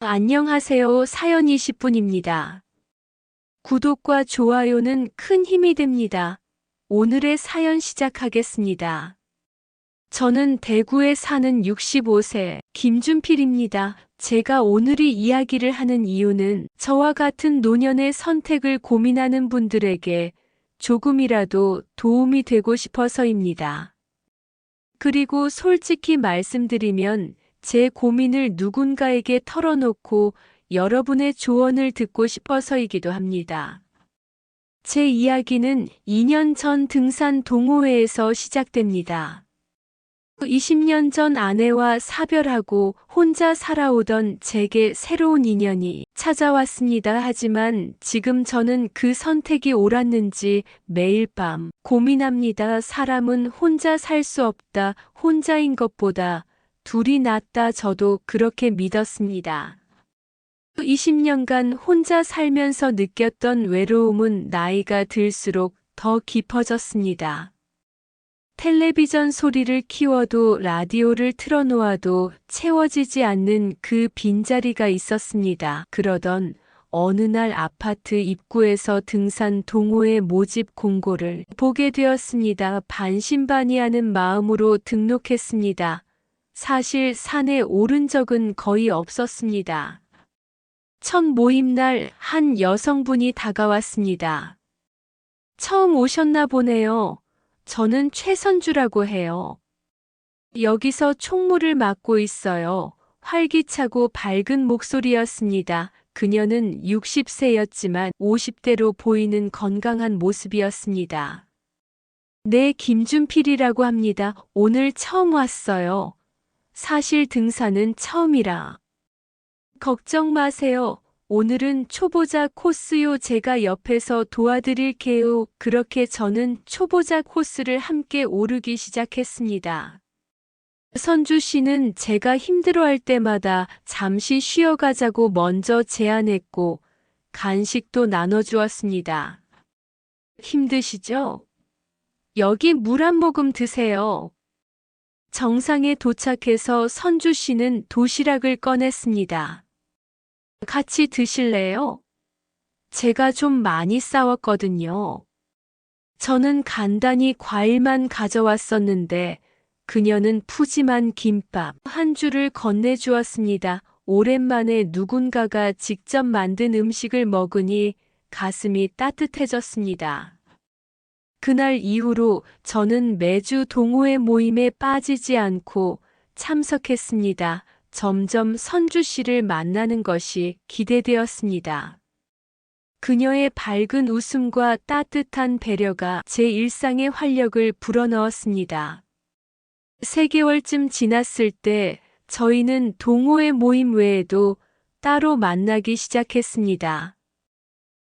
안녕하세요. 사연 20분입니다. 구독과 좋아요는 큰 힘이 됩니다. 오늘의 사연 시작하겠습니다. 저는 대구에 사는 65세 김준필입니다. 제가 오늘 이 이야기를 하는 이유는 저와 같은 노년의 선택을 고민하는 분들에게 조금이라도 도움이 되고 싶어서입니다. 그리고 솔직히 말씀드리면 제 고민을 누군가에게 털어놓고 여러분의 조언을 듣고 싶어서이기도 합니다. 제 이야기는 2년 전 등산 동호회에서 시작됩니다. 20년 전 아내와 사별하고 혼자 살아오던 제게 새로운 인연이 찾아왔습니다. 하지만 지금 저는 그 선택이 옳았는지 매일 밤 고민합니다. 사람은 혼자 살 수 없다. 혼자인 것보다 둘이 낫다. 저도 그렇게 믿었습니다. 20년간 혼자 살면서 느꼈던 외로움은 나이가 들수록 더 깊어졌습니다. 텔레비전 소리를 키워도 라디오를 틀어놓아도 채워지지 않는 그 빈자리가 있었습니다. 그러던 어느 날 아파트 입구에서 등산 동호회 모집 공고를 보게 되었습니다. 반신반의하는 마음으로 등록했습니다. 사실 산에 오른 적은 거의 없었습니다. 첫 모임날 한 여성분이 다가왔습니다. 처음 오셨나 보네요. 저는 최선주라고 해요. 여기서 총무를 맡고 있어요. 활기차고 밝은 목소리였습니다. 그녀는 60세였지만 50대로 보이는 건강한 모습이었습니다. 네, 김준필이라고 합니다. 오늘 처음 왔어요. 사실 등산은 처음이라. 걱정 마세요. 오늘은 초보자 코스요. 제가 옆에서 도와드릴게요. 그렇게 저는 초보자 코스를 함께 오르기 시작했습니다. 선주 씨는 제가 힘들어할 때마다 잠시 쉬어가자고 먼저 제안했고 간식도 나눠주었습니다. 힘드시죠? 여기 물 한 모금 드세요. 정상에 도착해서 선주 씨는 도시락을 꺼냈습니다. 같이 드실래요? 제가 좀 많이 싸웠거든요. 저는 간단히 과일만 가져왔었는데 그녀는 푸짐한 김밥 한 줄을 건네주었습니다. 오랜만에 누군가가 직접 만든 음식을 먹으니 가슴이 따뜻해졌습니다. 그날 이후로 저는 매주 동호회 모임에 빠지지 않고 참석했습니다. 점점 선주 씨를 만나는 것이 기대되었습니다. 그녀의 밝은 웃음과 따뜻한 배려가 제 일상의 활력을 불어넣었습니다. 3개월쯤 지났을 때 저희는 동호회 모임 외에도 따로 만나기 시작했습니다.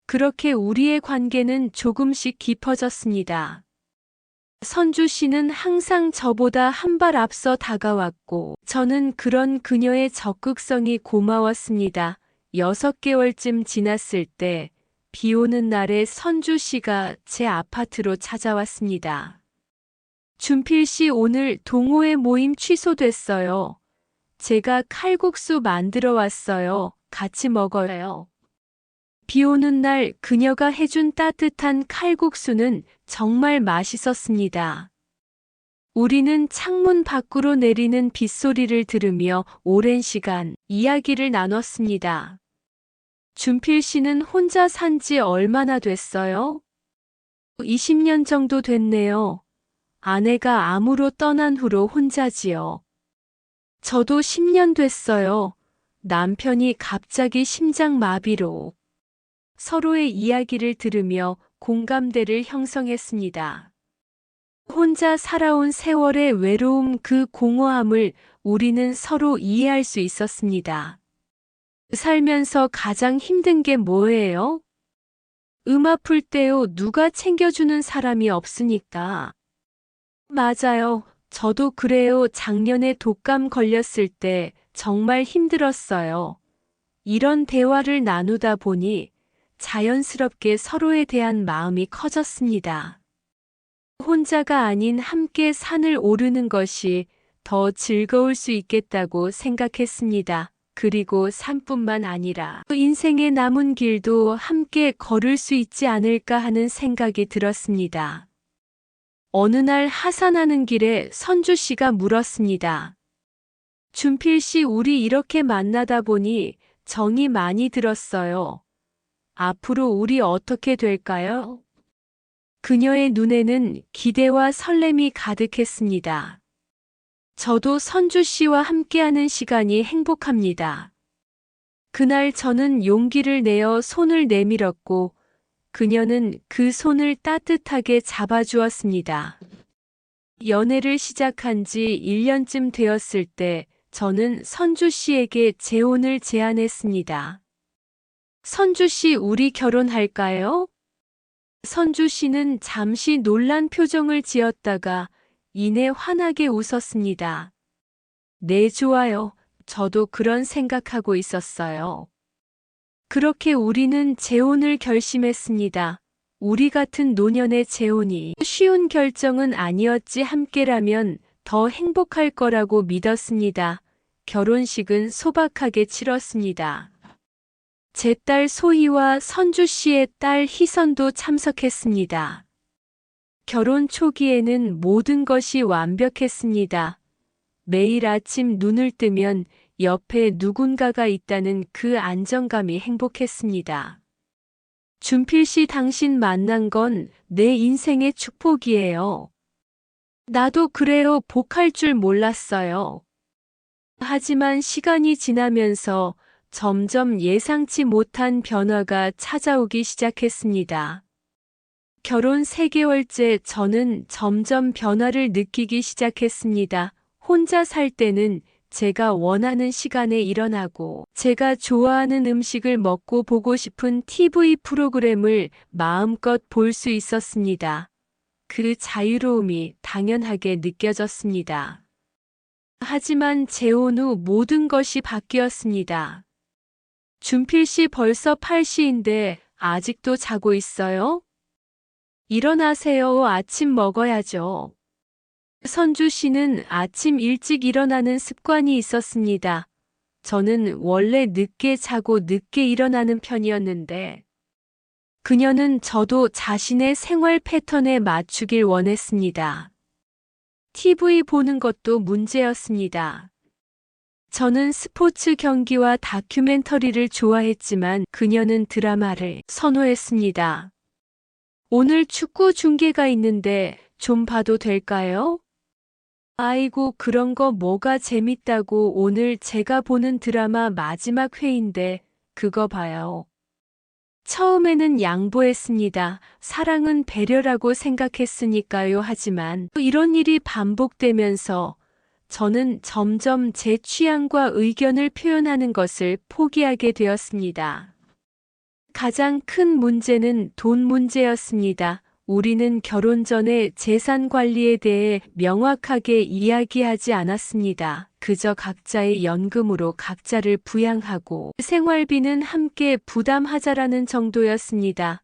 그렇게 우리의 관계는 조금씩 깊어졌습니다. 선주 씨는 항상 저보다 한 발 앞서 다가왔고 저는 그런 그녀의 적극성이 고마웠습니다. 6개월쯤 지났을 때 비 오는 날에 선주 씨가 제 아파트로 찾아왔습니다. 준필 씨, 오늘 동호회 모임 취소됐어요. 제가 칼국수 만들어 왔어요. 같이 먹어요. 비 오는 날 그녀가 해준 따뜻한 칼국수는 정말 맛있었습니다. 우리는 창문 밖으로 내리는 빗소리를 들으며 오랜 시간 이야기를 나눴습니다. 준필 씨는 혼자 산 지 얼마나 됐어요? 20년 정도 됐네요. 아내가 암으로 떠난 후로 혼자지요. 저도 10년 됐어요. 남편이 갑자기 심장마비로. 서로의 이야기를 들으며 공감대를 형성했습니다. 혼자 살아온 세월의 외로움, 그 공허함을 우리는 서로 이해할 수 있었습니다. 살면서 가장 힘든 게 뭐예요? 아플 때요, 누가 챙겨주는 사람이 없으니까. 맞아요. 저도 그래요. 작년에 독감 걸렸을 때 정말 힘들었어요. 이런 대화를 나누다 보니 자연스럽게 서로에 대한 마음이 커졌습니다. 혼자가 아닌 함께 산을 오르는 것이 더 즐거울 수 있겠다고 생각했습니다. 그리고 삶뿐만 아니라 인생의 남은 길도 함께 걸을 수 있지 않을까 하는 생각이 들었습니다. 어느 날 하산하는 길에 선주 씨가 물었습니다. 준필 씨, 우리 이렇게 만나다 보니 정이 많이 들었어요. 앞으로 우리 어떻게 될까요? 그녀의 눈에는 기대와 설렘이 가득했습니다. 저도 선주 씨와 함께하는 시간이 행복합니다. 그날 저는 용기를 내어 손을 내밀었고 그녀는 그 손을 따뜻하게 잡아주었습니다. 연애를 시작한 지 1년쯤 되었을 때 저는 선주 씨에게 재혼을 제안했습니다. 선주 씨, 우리 결혼할까요? 선주 씨는 잠시 놀란 표정을 지었다가 이내 환하게 웃었습니다. 네, 좋아요. 저도 그런 생각하고 있었어요. 그렇게 우리는 재혼을 결심했습니다. 우리 같은 노년의 재혼이 쉬운 결정은 아니었지, 함께라면 더 행복할 거라고 믿었습니다. 결혼식은 소박하게 치렀습니다. 제 딸 소희와 선주 씨의 딸 희선도 참석했습니다. 결혼 초기에는 모든 것이 완벽했습니다. 매일 아침 눈을 뜨면 옆에 누군가가 있다는 그 안정감이 행복했습니다. 준필 씨, 당신 만난 건 내 인생의 축복이에요. 나도 그래요. 복할 줄 몰랐어요. 하지만 시간이 지나면서 점점 예상치 못한 변화가 찾아오기 시작했습니다. 결혼 3개월째 저는 점점 변화를 느끼기 시작했습니다. 혼자 살 때는 제가 원하는 시간에 일어나고 제가 좋아하는 음식을 먹고 보고 싶은 TV 프로그램을 마음껏 볼 수 있었습니다. 그 자유로움이 당연하게 느껴졌습니다. 하지만 재혼 후 모든 것이 바뀌었습니다. 준필 씨, 벌써 8시인데 아직도 자고 있어요? 일어나세요. 아침 먹어야죠. 선주 씨는 아침 일찍 일어나는 습관이 있었습니다. 저는 원래 늦게 자고 늦게 일어나는 편이었는데 그녀는 저도 자신의 생활 패턴에 맞추길 원했습니다. TV 보는 것도 문제였습니다. 저는 스포츠 경기와 다큐멘터리를 좋아했지만 그녀는 드라마를 선호했습니다. 오늘 축구 중계가 있는데 좀 봐도 될까요? 아이고, 그런 거 뭐가 재밌다고. 오늘 제가 보는 드라마 마지막 회인데 그거 봐요. 처음에는 양보했습니다. 사랑은 배려라고 생각했으니까요. 하지만 이런 일이 반복되면서 저는 점점 제 취향과 의견을 표현하는 것을 포기하게 되었습니다. 가장 큰 문제는 돈 문제였습니다. 우리는 결혼 전에 재산 관리에 대해 명확하게 이야기하지 않았습니다. 그저 각자의 연금으로 각자를 부양하고 생활비는 함께 부담하자라는 정도였습니다.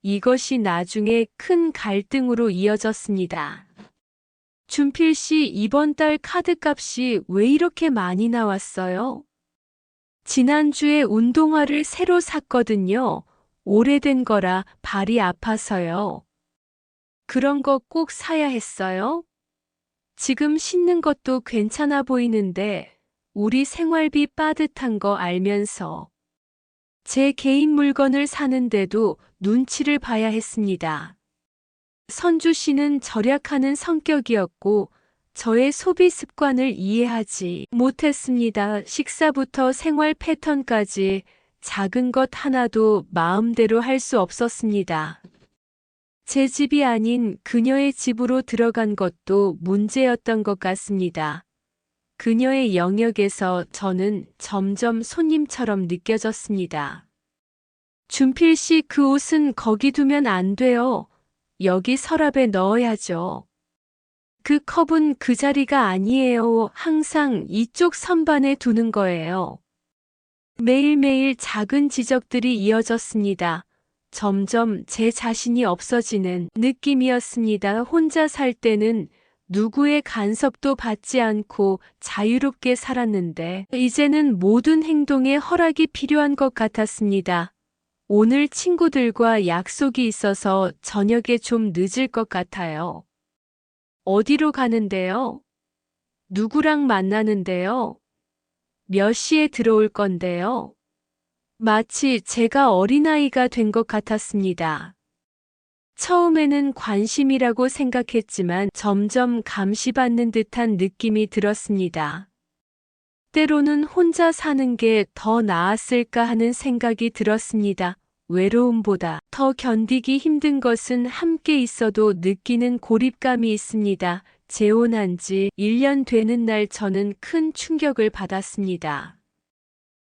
이것이 나중에 큰 갈등으로 이어졌습니다. 준필 씨, 이번 달 카드값이 왜 이렇게 많이 나왔어요? 지난주에 운동화를 새로 샀거든요. 오래된 거라 발이 아파서요. 그런 거 꼭 사야 했어요? 지금 신는 것도 괜찮아 보이는데 우리 생활비 빠듯한 거 알면서 제 개인 물건을 사는데도 눈치를 봐야 했습니다. 선주 씨는 절약하는 성격이었고 저의 소비 습관을 이해하지 못했습니다. 식사부터 생활 패턴까지 작은 것 하나도 마음대로 할 수 없었습니다. 제 집이 아닌 그녀의 집으로 들어간 것도 문제였던 것 같습니다. 그녀의 영역에서 저는 점점 손님처럼 느껴졌습니다. 준필 씨, 그 옷은 거기 두면 안 돼요. 여기 서랍에 넣어야죠. 그 컵은 그 자리가 아니에요. 항상 이쪽 선반에 두는 거예요. 매일매일 작은 지적들이 이어졌습니다. 점점 제 자신이 없어지는 느낌이었습니다. 혼자 살 때는 누구의 간섭도 받지 않고 자유롭게 살았는데 이제는 모든 행동에 허락이 필요한 것 같았습니다. 오늘 친구들과 약속이 있어서 저녁에 좀 늦을 것 같아요. 어디로 가는데요? 누구랑 만나는데요? 몇 시에 들어올 건데요? 마치 제가 어린아이가 된 것 같았습니다. 처음에는 관심이라고 생각했지만 점점 감시받는 듯한 느낌이 들었습니다. 때로는 혼자 사는 게 더 나았을까 하는 생각이 들었습니다. 외로움보다 더 견디기 힘든 것은 함께 있어도 느끼는 고립감이 있습니다. 재혼한 지 1년 되는 날 저는 큰 충격을 받았습니다.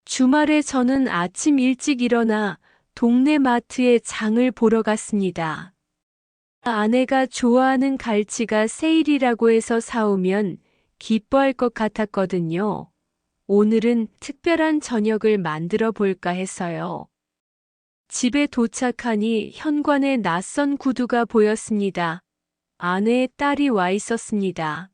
주말에 저는 아침 일찍 일어나 동네 마트에 장을 보러 갔습니다. 아내가 좋아하는 갈치가 세일이라고 해서 사오면 기뻐할 것 같았거든요. 오늘은 특별한 저녁을 만들어 볼까 해서요. 집에 도착하니 현관에 낯선 구두가 보였습니다. 아내의 딸이 와 있었습니다.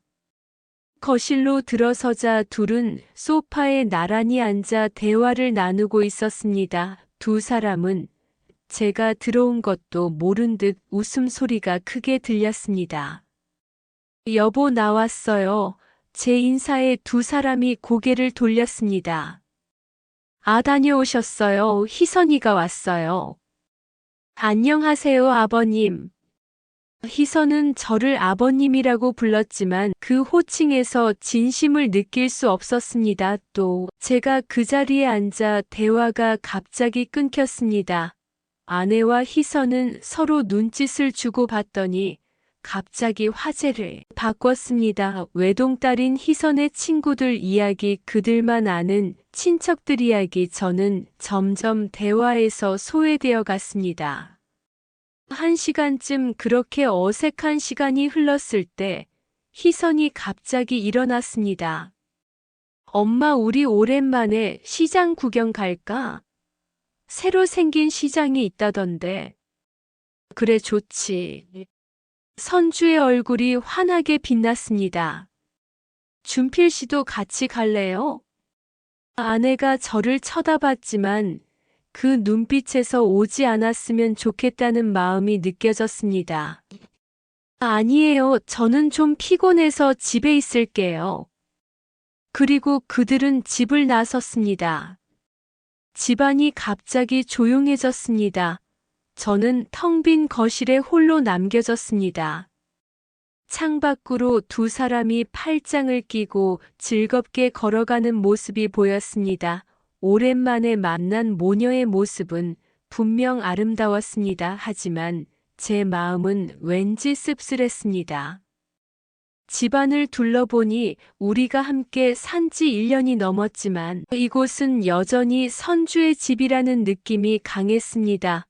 거실로 들어서자 둘은 소파에 나란히 앉아 대화를 나누고 있었습니다. 두 사람은 제가 들어온 것도 모른 듯 웃음소리가 크게 들렸습니다. 여보 나왔어요. 제 인사에 두 사람이 고개를 돌렸습니다. 아, 다녀오셨어요. 희선이가 왔어요. 안녕하세요, 아버님. 희선은 저를 아버님이라고 불렀지만 그 호칭에서 진심을 느낄 수 없었습니다. 또 제가 그 자리에 앉아 대화가 갑자기 끊겼습니다. 아내와 희선은 서로 눈짓을 주고받더니 갑자기 화제를 바꿨습니다. 외동딸인 희선의 친구들 이야기, 그들만 아는 친척들 이야기. 저는 점점 대화에서 소외되어 갔습니다. 1시간쯤 그렇게 어색한 시간이 흘렀을 때 희선이 갑자기 일어났습니다. 엄마, 우리 오랜만에 시장 구경 갈까? 새로 생긴 시장이 있다던데. 그래, 좋지. 선주의 얼굴이 환하게 빛났습니다. 준필 씨도 같이 갈래요? 아내가 저를 쳐다봤지만 그 눈빛에서 오지 않았으면 좋겠다는 마음이 느껴졌습니다. 아니에요. 저는 좀 피곤해서 집에 있을게요. 그리고 그들은 집을 나섰습니다. 집안이 갑자기 조용해졌습니다. 저는 텅 빈 거실에 홀로 남겨졌습니다. 창밖으로 두 사람이 팔짱을 끼고 즐겁게 걸어가는 모습이 보였습니다. 오랜만에 만난 모녀의 모습은 분명 아름다웠습니다. 하지만 제 마음은 왠지 씁쓸했습니다. 집안을 둘러보니 우리가 함께 산 지 1년이 넘었지만 이곳은 여전히 선주의 집이라는 느낌이 강했습니다.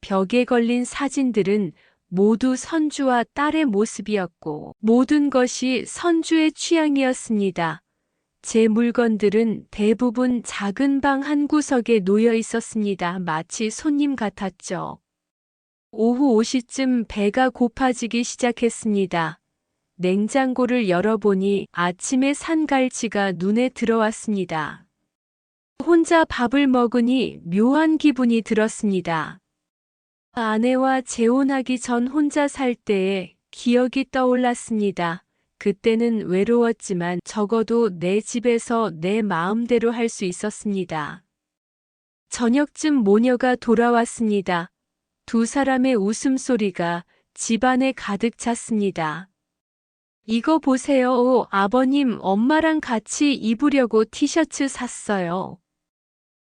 벽에 걸린 사진들은 모두 선주와 딸의 모습이었고 모든 것이 선주의 취향이었습니다. 제 물건들은 대부분 작은 방 한 구석에 놓여 있었습니다. 마치 손님 같았죠. 오후 5시쯤 배가 고파지기 시작했습니다. 냉장고를 열어보니 아침에 산 갈치가 눈에 들어왔습니다. 혼자 밥을 먹으니 묘한 기분이 들었습니다. 아내와 재혼하기 전 혼자 살 때의 기억이 떠올랐습니다. 그때는 외로웠지만 적어도 내 집에서 내 마음대로 할 수 있었습니다. 저녁쯤 모녀가 돌아왔습니다. 두 사람의 웃음소리가 집안에 가득 찼습니다. 이거 보세요. 아버님, 엄마랑 같이 입으려고 티셔츠 샀어요.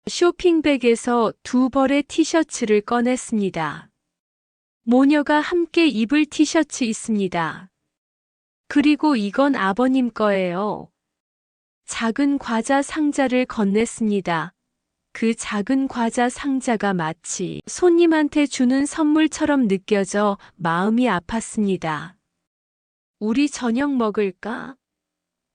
쇼핑백에서 두 벌의 티셔츠를 꺼냈습니다. 모녀가 함께 입을 티셔츠 있습니다. 그리고 이건 아버님 거예요. 작은 과자 상자를 건넸습니다. 그 작은 과자 상자가 마치 손님한테 주는 선물처럼 느껴져 마음이 아팠습니다. 우리 저녁 먹을까?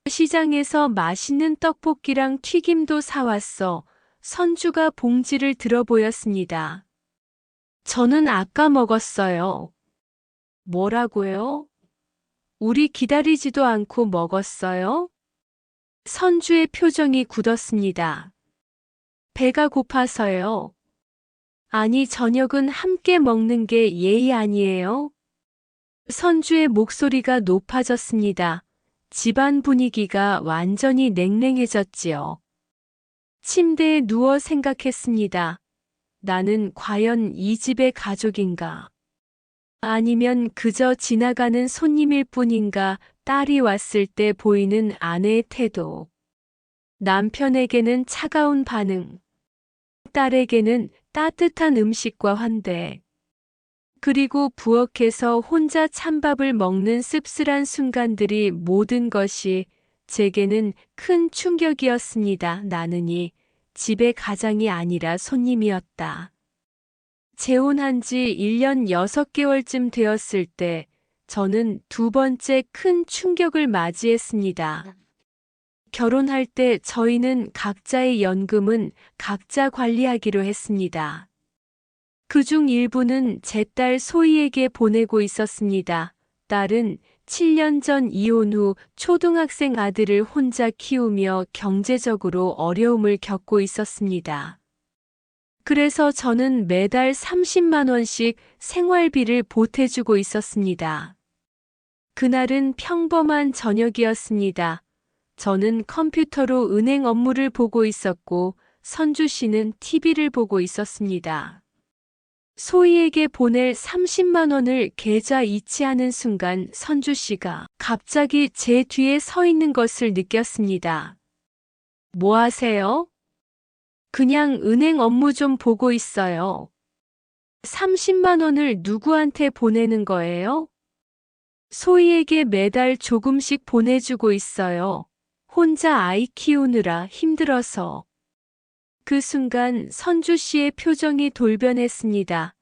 시장에서 맛있는 떡볶이랑 튀김도 사왔어. 선주가 봉지를 들어 보였습니다. 저는 아까 먹었어요. 뭐라고요? 우리 기다리지도 않고 먹었어요? 선주의 표정이 굳었습니다. 배가 고파서요. 아니, 저녁은 함께 먹는 게 예의 아니에요? 선주의 목소리가 높아졌습니다. 집안 분위기가 완전히 냉랭해졌지요. 침대에 누워 생각했습니다. 나는 과연 이 집의 가족인가? 아니면 그저 지나가는 손님일 뿐인가? 딸이 왔을 때 보이는 아내의 태도. 남편에게는 차가운 반응. 딸에게는 따뜻한 음식과 환대. 그리고 부엌에서 혼자 찬밥을 먹는 씁쓸한 순간들이 모든 것이 제게는 큰 충격이었습니다. 나는 이 집의 가장이 아니라 손님이었다. 재혼한 지 1년 6개월쯤 되었을 때 저는 두 번째 큰 충격을 맞이했습니다. 결혼할 때 저희는 각자의 연금은 각자 관리하기로 했습니다. 그중 일부는 제 딸 소희에게 보내고 있었습니다. 딸은 7년 전 이혼 후 초등학생 아들을 혼자 키우며 경제적으로 어려움을 겪고 있었습니다. 그래서 저는 매달 30만 원씩 생활비를 보태주고 있었습니다. 그날은 평범한 저녁이었습니다. 저는 컴퓨터로 은행 업무를 보고 있었고 선주 씨는 TV를 보고 있었습니다. 소희에게 보낼 30만 원을 계좌 이체하는 순간 선주 씨가 갑자기 제 뒤에 서 있는 것을 느꼈습니다. 뭐 하세요? 그냥 은행 업무 좀 보고 있어요. 30만 원을 누구한테 보내는 거예요? 소희에게 매달 조금씩 보내주고 있어요. 혼자 아이 키우느라 힘들어서. 그 순간 선주 씨의 표정이 돌변했습니다.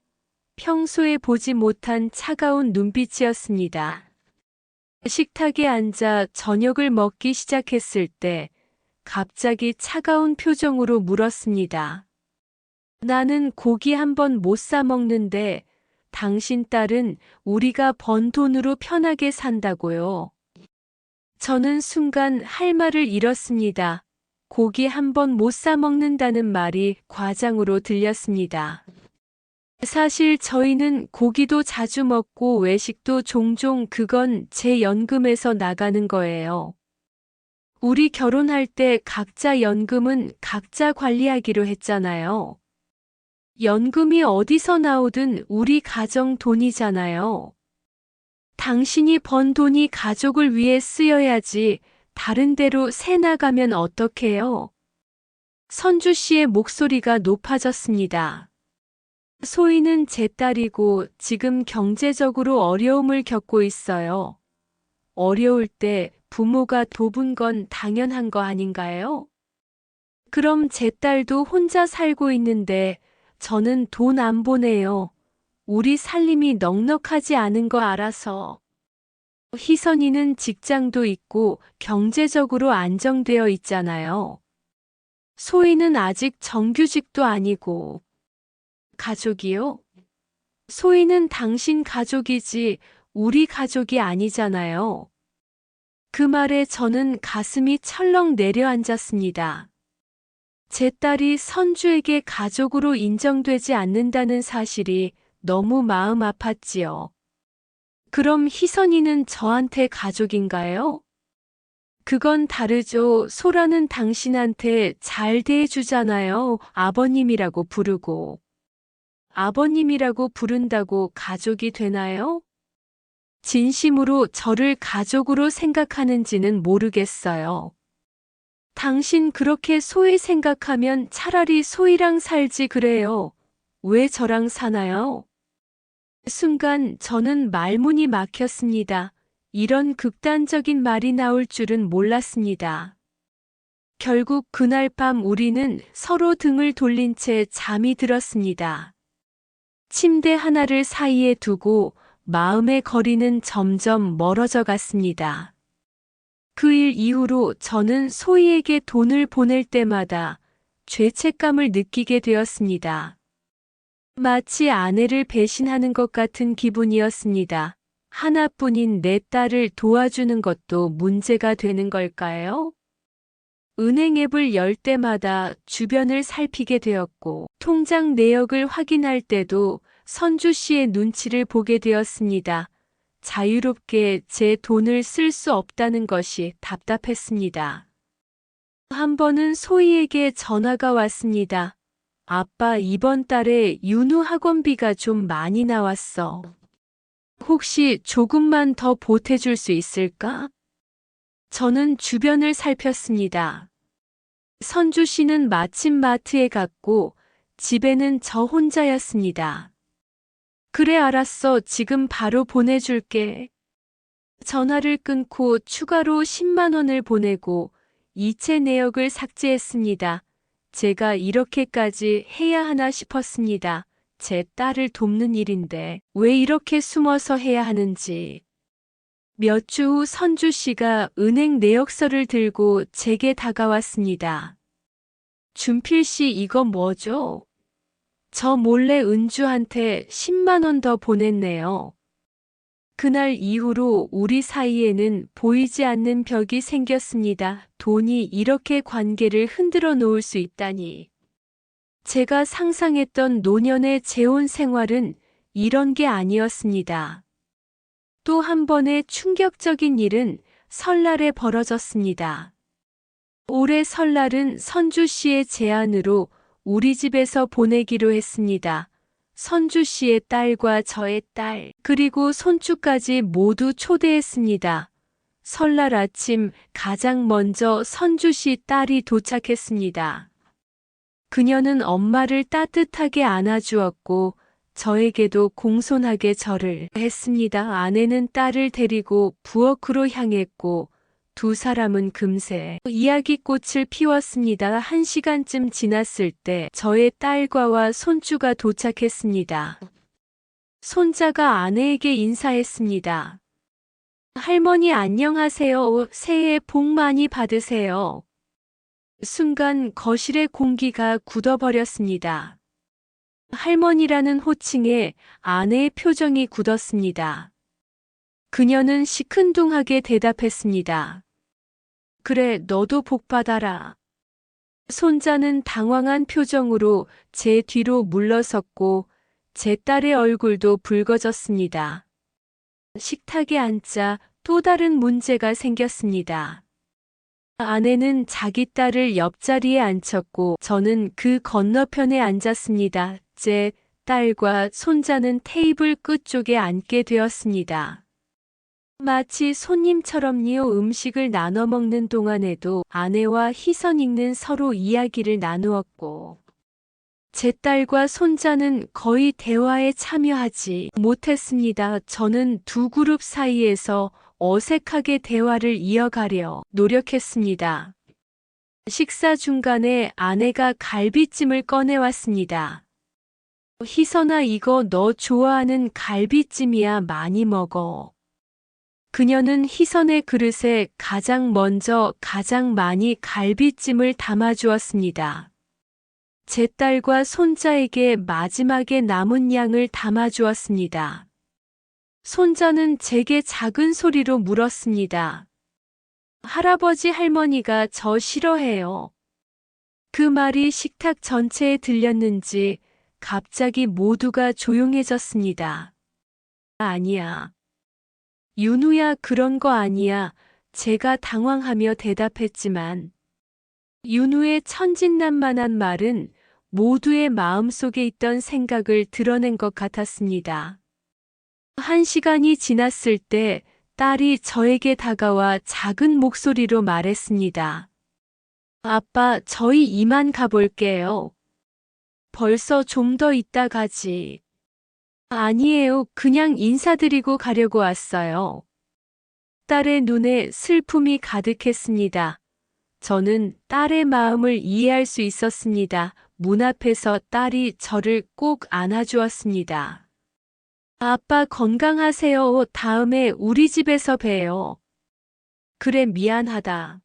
평소에 보지 못한 차가운 눈빛이었습니다. 식탁에 앉아 저녁을 먹기 시작했을 때 갑자기 차가운 표정으로 물었습니다. 나는 고기 한 번 못 사 먹는데 당신 딸은 우리가 번 돈으로 편하게 산다고요. 저는 순간 할 말을 잃었습니다. 고기 한 번 못 사 먹는다는 말이 과장으로 들렸습니다. 사실 저희는 고기도 자주 먹고 외식도 종종 그건 제 연금에서 나가는 거예요. 우리 결혼할 때 각자 연금은 각자 관리하기로 했잖아요. 연금이 어디서 나오든 우리 가정 돈이잖아요. 당신이 번 돈이 가족을 위해 쓰여야지 다른 데로 새 나가면 어떡해요? 선주 씨의 목소리가 높아졌습니다. 소희는 제 딸이고 지금 경제적으로 어려움을 겪고 있어요. 어려울 때 부모가 돕은 건 당연한 거 아닌가요? 그럼 제 딸도 혼자 살고 있는데 저는 돈 안 보내요. 우리 살림이 넉넉하지 않은 거 알아서. 희선이는 직장도 있고 경제적으로 안정되어 있잖아요. 소희는 아직 정규직도 아니고. 가족이요? 소희는 당신 가족이지 우리 가족이 아니잖아요. 그 말에 저는 가슴이 철렁 내려앉았습니다. 제 딸이 선주에게 가족으로 인정되지 않는다는 사실이 너무 마음 아팠지요. 그럼 희선이는 저한테 가족인가요? 그건 다르죠. 소라는 당신한테 잘 대해주잖아요. 아버님이라고 부르고. 아버님이라고 부른다고 가족이 되나요? 진심으로 저를 가족으로 생각하는지는 모르겠어요. 당신 그렇게 소희 생각하면 차라리 소희랑 살지 그래요. 왜 저랑 사나요? 순간 저는 말문이 막혔습니다. 이런 극단적인 말이 나올 줄은 몰랐습니다. 결국 그날 밤 우리는 서로 등을 돌린 채 잠이 들었습니다. 침대 하나를 사이에 두고 마음의 거리는 점점 멀어져 갔습니다. 그 일 이후로 저는 소희에게 돈을 보낼 때마다 죄책감을 느끼게 되었습니다. 마치 아내를 배신하는 것 같은 기분이었습니다. 하나뿐인 내 딸을 도와주는 것도 문제가 되는 걸까요? 은행 앱을 열 때마다 주변을 살피게 되었고, 통장 내역을 확인할 때도 선주 씨의 눈치를 보게 되었습니다. 자유롭게 제 돈을 쓸 수 없다는 것이 답답했습니다. 한 번은 소희에게 전화가 왔습니다. 아빠, 이번 달에 윤우 학원비가 좀 많이 나왔어. 혹시 조금만 더 보태줄 수 있을까? 저는 주변을 살폈습니다. 선주 씨는 마침 마트에 갔고 집에는 저 혼자였습니다. 그래, 알았어. 지금 바로 보내줄게. 전화를 끊고 추가로 10만 원을 보내고 이체 내역을 삭제했습니다. 제가 이렇게까지 해야 하나 싶었습니다. 제 딸을 돕는 일인데 왜 이렇게 숨어서 해야 하는지. 몇 주 후 선주 씨가 은행 내역서를 들고 제게 다가왔습니다. 준필 씨, 이거 뭐죠? 저 몰래 은주한테 10만 원 더 보냈네요. 그날 이후로 우리 사이에는 보이지 않는 벽이 생겼습니다. 돈이 이렇게 관계를 흔들어 놓을 수 있다니. 제가 상상했던 노년의 재혼 생활은 이런 게 아니었습니다. 또 한 번의 충격적인 일은 설날에 벌어졌습니다. 올해 설날은 선주 씨의 제안으로 우리 집에서 보내기로 했습니다. 선주 씨의 딸과 저의 딸, 그리고 손주까지 모두 초대했습니다. 설날 아침 가장 먼저 선주 씨 딸이 도착했습니다. 그녀는 엄마를 따뜻하게 안아주었고 저에게도 공손하게 절을 했습니다. 아내는 딸을 데리고 부엌으로 향했고 두 사람은 금세 이야기꽃을 피웠습니다. 1시간쯤 지났을 때 저의 딸과와 손주가 도착했습니다. 손자가 아내에게 인사했습니다. 할머니 안녕하세요. 새해 복 많이 받으세요. 순간 거실의 공기가 굳어버렸습니다. 할머니라는 호칭에 아내의 표정이 굳었습니다. 그녀는 시큰둥하게 대답했습니다. 그래, 너도 복 받아라. 손자는 당황한 표정으로 제 뒤로 물러섰고 제 딸의 얼굴도 붉어졌습니다. 식탁에 앉자 또 다른 문제가 생겼습니다. 아내는 자기 딸을 옆자리에 앉혔고 저는 그 건너편에 앉았습니다. 제 딸과 손자는 테이블 끝쪽에 앉게 되었습니다. 마치 손님처럼요. 음식을 나눠 먹는 동안에도 아내와 희선 읽는 서로 이야기를 나누었고 제 딸과 손자는 거의 대화에 참여하지 못했습니다. 저는 두 그룹 사이에서 어색하게 대화를 이어가려 노력했습니다. 식사 중간에 아내가 갈비찜을 꺼내왔습니다. 희선아, 이거 너 좋아하는 갈비찜이야. 많이 먹어. 그녀는 희선의 그릇에 가장 먼저 가장 많이 갈비찜을 담아주었습니다. 제 딸과 손자에게 마지막에 남은 양을 담아주었습니다. 손자는 제게 작은 소리로 물었습니다. 할아버지, 할머니가 저 싫어해요. 그 말이 식탁 전체에 들렸는지 갑자기 모두가 조용해졌습니다. 아니야. 윤우야, 그런 거 아니야. 제가 당황하며 대답했지만 윤우의 천진난만한 말은 모두의 마음속에 있던 생각을 드러낸 것 같았습니다. 1시간이 지났을 때 딸이 저에게 다가와 작은 목소리로 말했습니다. 아빠, 저희 이만 가볼게요. 벌써 좀 더 있다 가지. 아니에요. 그냥 인사드리고 가려고 왔어요. 딸의 눈에 슬픔이 가득했습니다. 저는 딸의 마음을 이해할 수 있었습니다. 문 앞에서 딸이 저를 꼭 안아주었습니다. 아빠 건강하세요. 다음에 우리 집에서 봬요. 그래, 미안하다.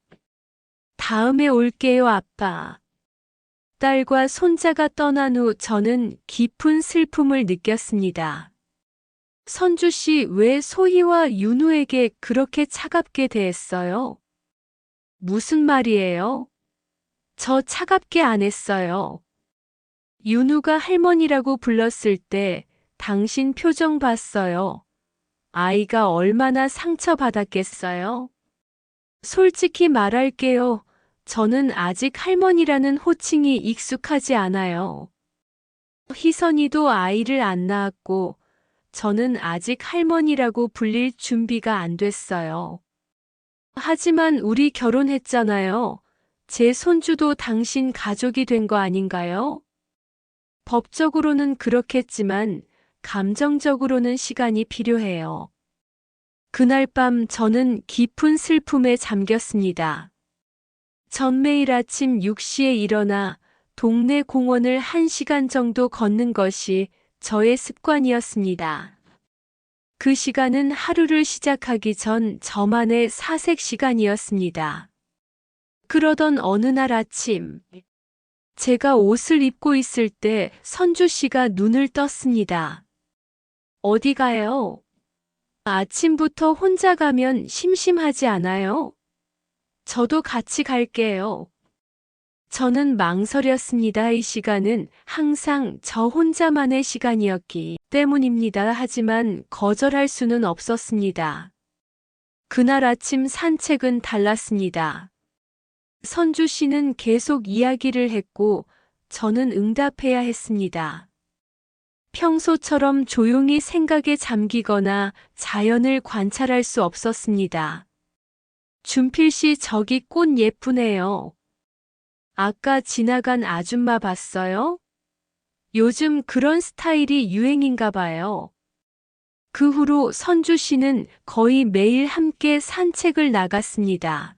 다음에 올게요, 아빠. 딸과 손자가 떠난 후 저는 깊은 슬픔을 느꼈습니다. 선주 씨 왜 소희와 윤우에게 그렇게 차갑게 대했어요? 무슨 말이에요? 저 차갑게 안 했어요. 윤우가 할머니라고 불렀을 때 당신 표정 봤어요. 아이가 얼마나 상처받았겠어요? 솔직히 말할게요. 저는 아직 할머니라는 호칭이 익숙하지 않아요. 희선이도 아이를 안 낳았고, 저는 아직 할머니라고 불릴 준비가 안 됐어요. 하지만 우리 결혼했잖아요. 제 손주도 당신 가족이 된 거 아닌가요? 법적으로는 그렇겠지만, 감정적으로는 시간이 필요해요. 그날 밤 저는 깊은 슬픔에 잠겼습니다. 전 매일 아침 6시에 일어나 동네 공원을 1시간 정도 걷는 것이 저의 습관이었습니다. 그 시간은 하루를 시작하기 전 저만의 사색 시간이었습니다. 그러던 어느 날 아침, 제가 옷을 입고 있을 때 선주 씨가 눈을 떴습니다. 어디 가요? 아침부터 혼자 가면 심심하지 않아요? 저도 같이 갈게요. 저는 망설였습니다. 이 시간은 항상 저 혼자만의 시간이었기 때문입니다. 하지만 거절할 수는 없었습니다. 그날 아침 산책은 달랐습니다. 선주 씨는 계속 이야기를 했고 저는 응답해야 했습니다. 평소처럼 조용히 생각에 잠기거나 자연을 관찰할 수 없었습니다. 준필 씨 저기 꽃 예쁘네요. 아까 지나간 아줌마 봤어요? 요즘 그런 스타일이 유행인가 봐요. 그 후로 선주 씨는 거의 매일 함께 산책을 나갔습니다.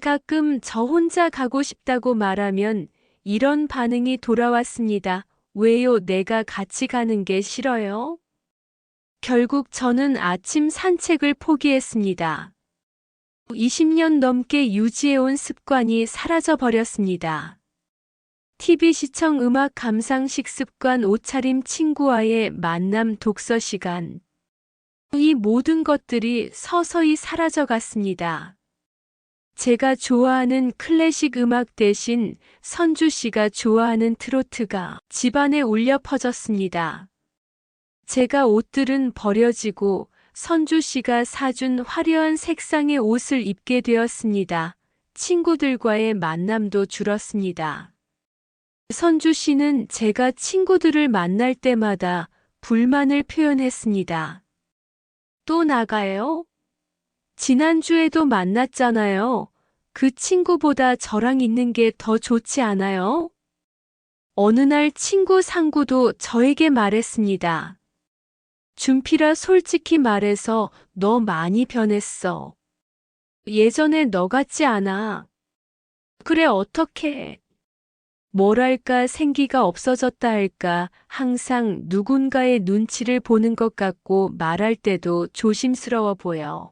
가끔 저 혼자 가고 싶다고 말하면 이런 반응이 돌아왔습니다. 왜요? 내가 같이 가는 게 싫어요? 결국 저는 아침 산책을 포기했습니다. 20년 넘게 유지해온 습관이 사라져 버렸습니다. TV 시청 음악 감상식 습관 옷차림 친구와의 만남 독서 시간. 이 모든 것들이 서서히 사라져 갔습니다. 제가 좋아하는 클래식 음악 대신 선주 씨가 좋아하는 트로트가 집안에 울려 퍼졌습니다. 제가 옷들은 버려지고 선주 씨가 사준 화려한 색상의 옷을 입게 되었습니다. 친구들과의 만남도 줄었습니다. 선주 씨는 제가 친구들을 만날 때마다 불만을 표현했습니다. 또 나가요? 지난주에도 만났잖아요. 그 친구보다 저랑 있는 게 더 좋지 않아요? 어느 날 친구 상구도 저에게 말했습니다. 준필아, 솔직히 말해서 너 많이 변했어. 예전에 너 같지 않아. 그래, 어떡해. 뭐랄까, 생기가 없어졌다 할까, 항상 누군가의 눈치를 보는 것 같고 말할 때도 조심스러워 보여.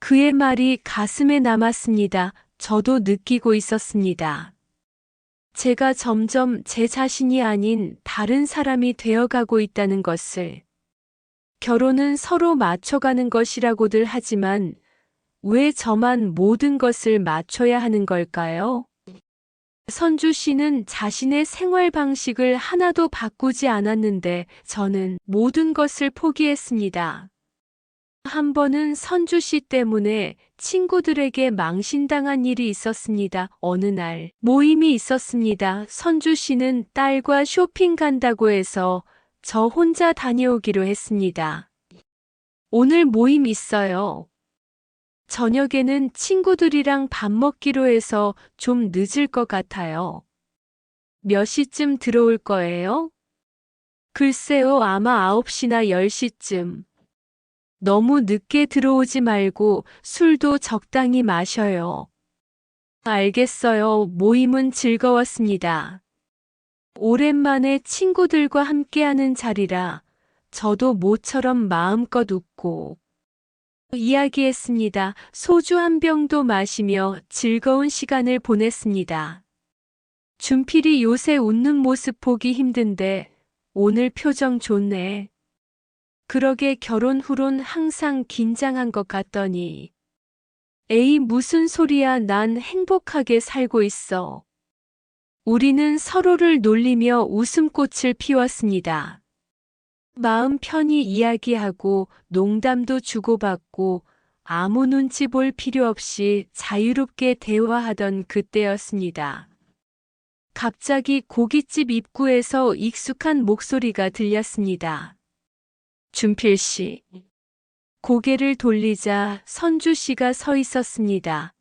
그의 말이 가슴에 남았습니다. 저도 느끼고 있었습니다. 제가 점점 제 자신이 아닌 다른 사람이 되어가고 있다는 것을. 결혼은 서로 맞춰가는 것이라고들 하지만 왜 저만 모든 것을 맞춰야 하는 걸까요? 선주 씨는 자신의 생활 방식을 하나도 바꾸지 않았는데 저는 모든 것을 포기했습니다. 한 번은 선주 씨 때문에 친구들에게 망신당한 일이 있었습니다. 어느 날 모임이 있었습니다. 선주 씨는 딸과 쇼핑 간다고 해서 저 혼자 다녀오기로 했습니다. 오늘 모임 있어요. 저녁에는 친구들이랑 밥 먹기로 해서 좀 늦을 것 같아요. 몇 시쯤 들어올 거예요? 글쎄요, 아마 9시나 10시쯤. 너무 늦게 들어오지 말고 술도 적당히 마셔요. 알겠어요. 모임은 즐거웠습니다. 오랜만에 친구들과 함께하는 자리라 저도 모처럼 마음껏 웃고 이야기했습니다. 소주 한 병도 마시며 즐거운 시간을 보냈습니다. 준필이 요새 웃는 모습 보기 힘든데 오늘 표정 좋네. 그러게 결혼 후론 항상 긴장한 것 같더니. 에이, 무슨 소리야. 난 행복하게 살고 있어. 우리는 서로를 놀리며 웃음꽃을 피웠습니다. 마음 편히 이야기하고 농담도 주고받고 아무 눈치 볼 필요 없이 자유롭게 대화하던 그때였습니다. 갑자기 고깃집 입구에서 익숙한 목소리가 들렸습니다. 준필 씨. 고개를 돌리자 선주 씨가 서 있었습니다.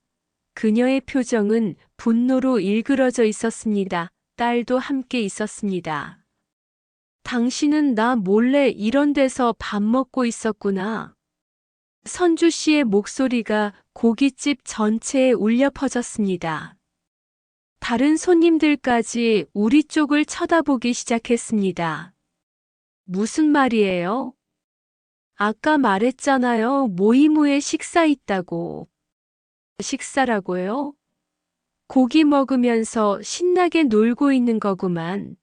그녀의 표정은 분노로 일그러져 있었습니다. 딸도 함께 있었습니다. 당신은 나 몰래 이런 데서 밥 먹고 있었구나. 선주 씨의 목소리가 고깃집 전체에 울려 퍼졌습니다. 다른 손님들까지 우리 쪽을 쳐다보기 시작했습니다. 무슨 말이에요? 아까 말했잖아요. 모임 후에 식사 있다고. 식사라고요? 고기 먹으면서 신나게 놀고 있는 거구만.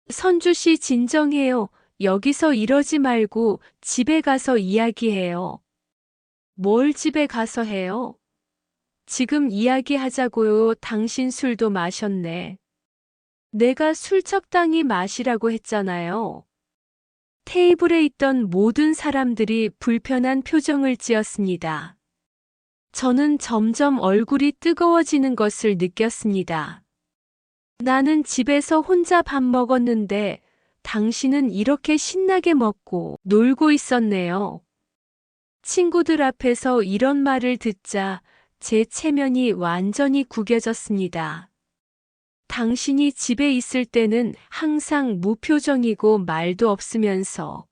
선주 씨 진정해요. 여기서 이러지 말고 집에 가서 이야기해요. 뭘 집에 가서 해요? 지금 이야기하자고요. 당신 술도 마셨네. 내가 술 적당히 마시라고 했잖아요. 테이블에 있던 모든 사람들이 불편한 표정을 지었습니다. 저는 점점 얼굴이 뜨거워지는 것을 느꼈습니다. 나는 집에서 혼자 밥 먹었는데 당신은 이렇게 신나게 먹고 놀고 있었네요. 친구들 앞에서 이런 말을 듣자 제 체면이 완전히 구겨졌습니다. 당신이 집에 있을 때는 항상 무표정이고 말도 없으면서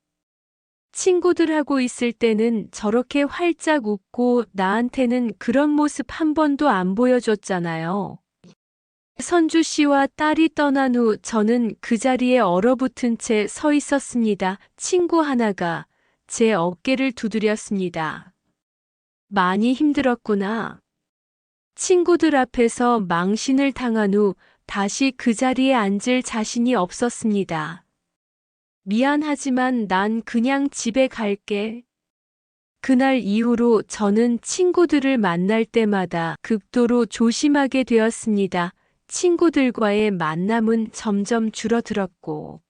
친구들하고 있을 때는 저렇게 활짝 웃고 나한테는 그런 모습 한 번도 안 보여줬잖아요. 선주 씨와 딸이 떠난 후 저는 그 자리에 얼어붙은 채 서 있었습니다. 친구 하나가 제 어깨를 두드렸습니다. 많이 힘들었구나. 친구들 앞에서 망신을 당한 후 다시 그 자리에 앉을 자신이 없었습니다. 미안하지만 난 그냥 집에 갈게. 그날 이후로 저는 친구들을 만날 때마다 극도로 조심하게 되었습니다. 친구들과의 만남은 점점 줄어들었고,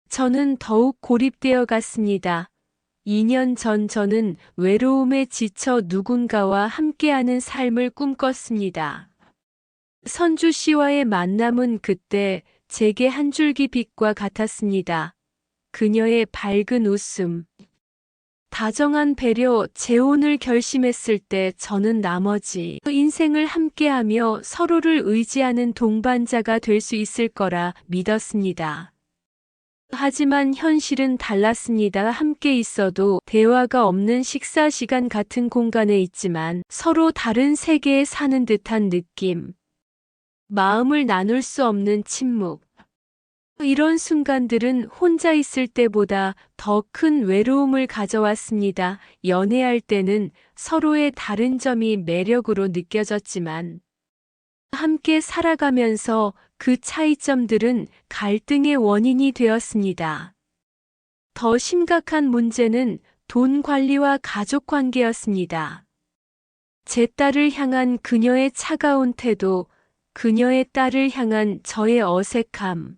저는 더욱 고립되어 갔습니다. 2년 전 저는 외로움에 지쳐 누군가와 함께하는 삶을 꿈꿨습니다. 선주 씨와의 만남은 그때 제게 한 줄기 빛과 같았습니다. 그녀의 밝은 웃음, 다정한 배려, 재혼을 결심했을 때 저는 나머지 인생을 함께하며 서로를 의지하는 동반자가 될 수 있을 거라 믿었습니다. 하지만 현실은 달랐습니다. 함께 있어도 대화가 없는 식사 시간 같은 공간에 있지만 서로 다른 세계에 사는 듯한 느낌. 마음을 나눌 수 없는 침묵. 이런 순간들은 혼자 있을 때보다 더 큰 외로움을 가져왔습니다. 연애할 때는 서로의 다른 점이 매력으로 느껴졌지만 함께 살아가면서 그 차이점들은 갈등의 원인이 되었습니다. 더 심각한 문제는 돈 관리와 가족 관계였습니다. 제 딸을 향한 그녀의 차가운 태도, 그녀의 딸을 향한 저의 어색함.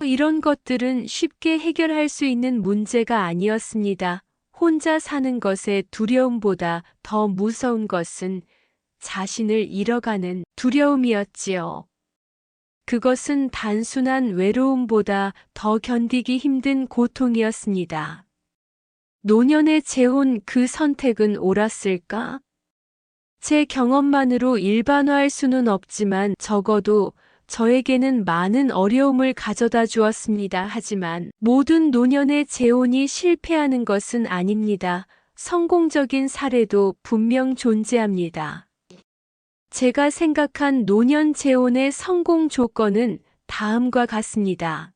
이런 것들은 쉽게 해결할 수 있는 문제가 아니었습니다. 혼자 사는 것의 두려움보다 더 무서운 것은 자신을 잃어가는 두려움이었지요. 그것은 단순한 외로움보다 더 견디기 힘든 고통이었습니다. 노년의 재혼, 그 선택은 옳았을까? 제 경험만으로 일반화할 수는 없지만 적어도 저에게는 많은 어려움을 가져다 주었습니다. 하지만 모든 노년의 재혼이 실패하는 것은 아닙니다. 성공적인 사례도 분명 존재합니다. 제가 생각한 노년 재혼의 성공 조건은 다음과 같습니다.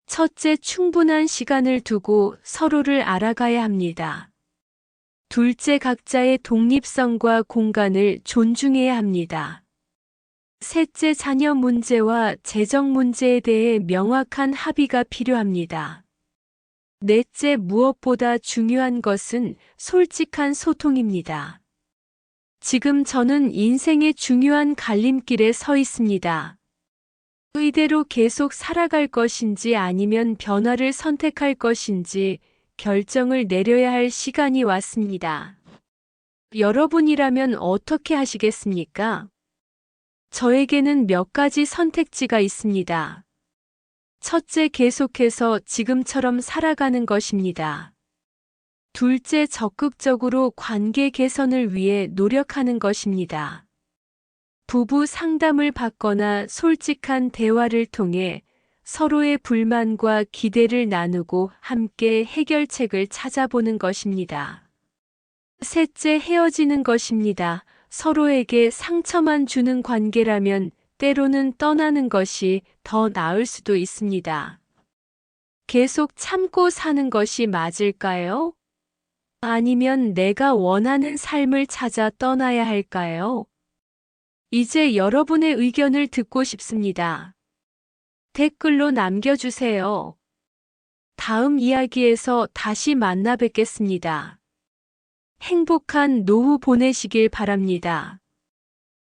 첫째, 충분한 시간을 두고 서로를 알아가야 합니다. 둘째, 각자의 독립성과 공간을 존중해야 합니다. 셋째, 자녀 문제와 재정 문제에 대해 명확한 합의가 필요합니다. 넷째, 무엇보다 중요한 것은 솔직한 소통입니다. 지금 저는 인생의 중요한 갈림길에 서 있습니다. 이대로 계속 살아갈 것인지 아니면 변화를 선택할 것인지 결정을 내려야 할 시간이 왔습니다. 여러분이라면 어떻게 하시겠습니까? 저에게는 몇 가지 선택지가 있습니다. 첫째, 계속해서 지금처럼 살아가는 것입니다. 둘째, 적극적으로 관계 개선을 위해 노력하는 것입니다. 부부 상담을 받거나 솔직한 대화를 통해 서로의 불만과 기대를 나누고 함께 해결책을 찾아보는 것입니다. 셋째, 헤어지는 것입니다. 서로에게 상처만 주는 관계라면 때로는 떠나는 것이 더 나을 수도 있습니다. 계속 참고 사는 것이 맞을까요? 아니면 내가 원하는 삶을 찾아 떠나야 할까요? 이제 여러분의 의견을 듣고 싶습니다. 댓글로 남겨주세요. 다음 이야기에서 다시 만나 뵙겠습니다. 행복한 노후 보내시길 바랍니다.